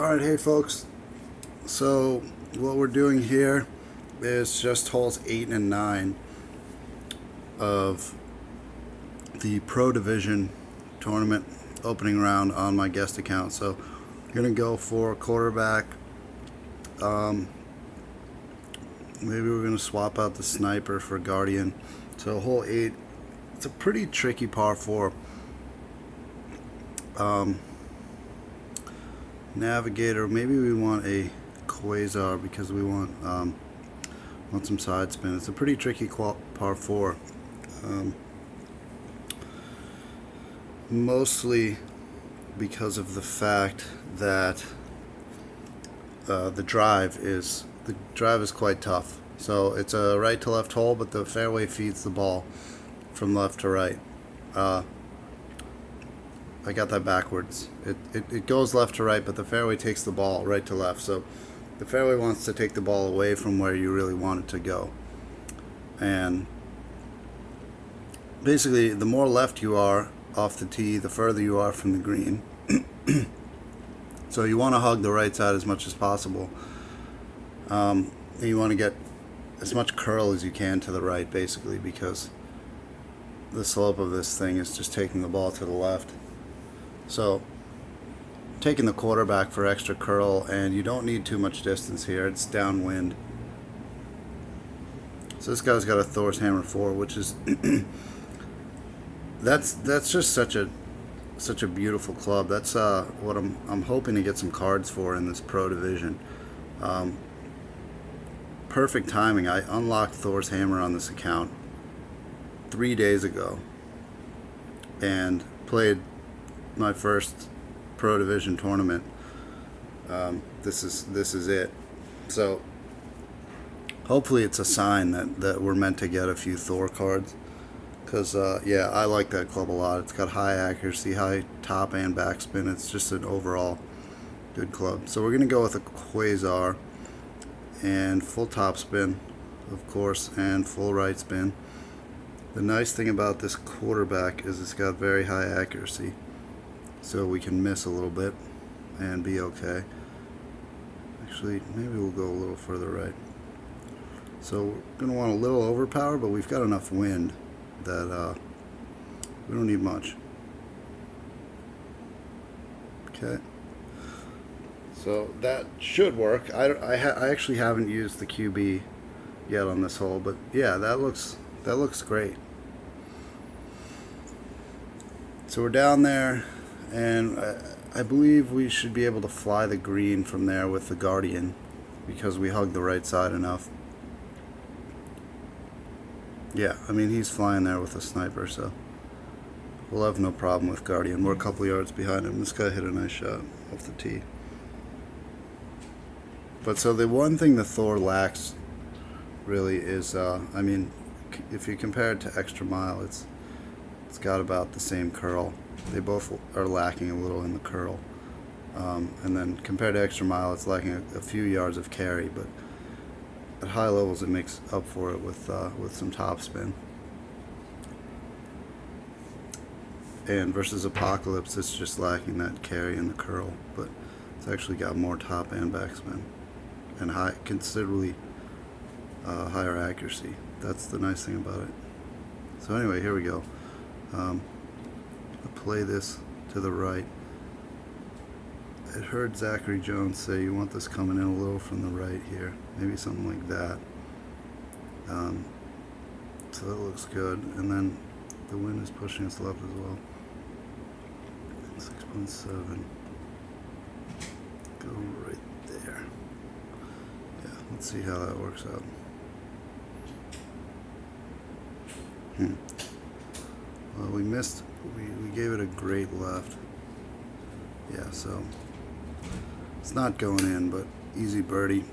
Alright, hey folks. So, what we're doing here is just holes 8 and 9 of the Pro Division tournament opening round on my guest account. So, I'm going to go for quarterback. Maybe we're going to swap out the sniper for guardian. So, hole 8, it's a pretty tricky par 4. Navigator, maybe we want a Quasar because we want some side spin. It's a pretty tricky par 4, mostly because of the fact that the drive is quite tough. So it's a right to left hole, but the fairway feeds the ball from left to right. I got that backwards. It goes left to right, but the fairway takes the ball right to left. So the fairway wants to take the ball away from where you really want it to go. And basically, the more left you are off the tee, the further you are from the green. So you want to hug the right side as much as possible. And you want to get as much curl as you can to the right, basically, because the slope of this thing is just taking the ball to the left. So, taking the quarterback for extra curl, and you don't need too much distance here. It's downwind. So this guy's got a Thor's Hammer 4, which is that's just such a beautiful club. That's what I'm hoping to get some cards for in this Pro Division. Perfect timing. I unlocked Thor's Hammer on this account 3 days ago, and played my first Pro Division tournament. This is it. So hopefully it's a sign that we're meant to get a few Thor cards, because yeah, I like that club a lot. It's got high accuracy, high top and backspin. It's just an overall good club. So we're gonna go with a Quasar and full top spin, of course, and full right spin. The nice thing about this quarterback is it's got very high accuracy, so we can miss a little bit and be okay. Actually, maybe we'll go a little further right. So we're going to want a little overpower, but we've got enough wind that we don't need much. Okay. So that should work. I actually haven't used the QB yet on this hole, but yeah, that looks great. So we're down there, and I believe we should be able to fly the green from there with the guardian, because we hugged the right side enough. Yeah, I mean, he's flying there with a sniper, so we'll have no problem with guardian. We're a couple yards behind him. This guy hit a nice shot off the tee. But so the one thing the Thor lacks really is, I mean, if you compare it to Extra Mile, it's got about the same curl. They both are lacking a little in the curl. And then compared to Extra Mile, it's lacking a few yards of carry, but at high levels it makes up for it with some top spin. And versus Apocalypse, it's just lacking that carry and the curl, but it's actually got more top and backspin and considerably higher accuracy. That's the nice thing about it. So anyway, here we go. I'll play this to the right. I heard Zachary Jones say you want this coming in a little from the right here. Maybe something like that. So that looks good. And then the wind is pushing us left as well. 6.7. Go right there. Yeah, let's see how that works out. Well, we missed. We gave it a great left. Yeah, so it's not going in, but easy birdie.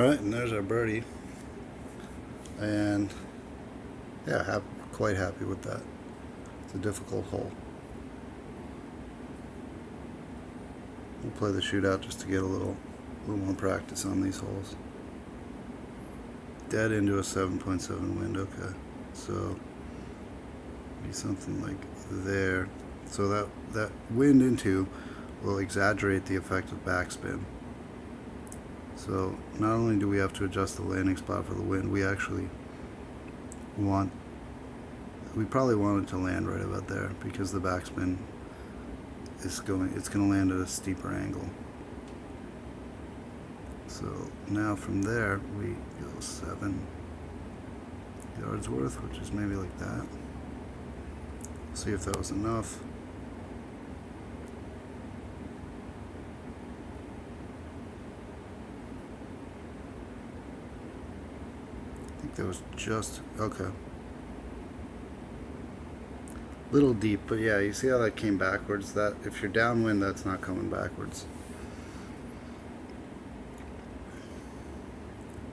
Alright, and there's our birdie. And yeah, quite happy with that. It's a difficult hole. We'll play the shootout just to get a little more practice on these holes. Dead into a 7.7 wind, okay. So be something like there. So that wind into will exaggerate the effect of backspin. So not only do we have to adjust the landing spot for the wind, we probably want it to land right about there because the backspin it's going to land at a steeper angle. So now from there we go 7 yards worth, which is maybe like that. See if that was enough. I think that was just okay. Little deep, but yeah, you see how that came backwards? That if you're downwind, that's not coming backwards.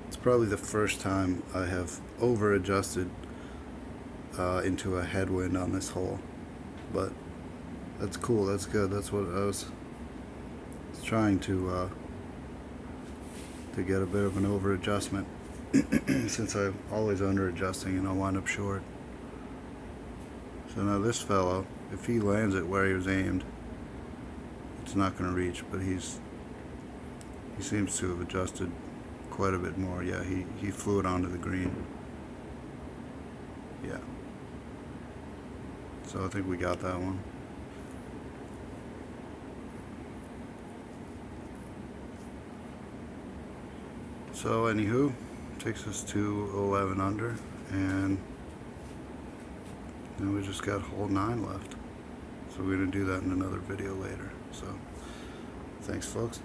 It's probably the first time I have over adjusted into a headwind on this hole, but that's cool. That's good. That's what I was trying to get a bit of an over adjustment since I'm always under adjusting and I'll wind up short. So now this fellow, if he lands it where he was aimed, it's not going to reach, but he seems to have adjusted quite a bit more. Yeah, he flew it onto the green. Yeah. So I think we got that one. So anywho, takes us to 11 under, and then we just got hole 9 left. So we're going to do that in another video later. So thanks, folks.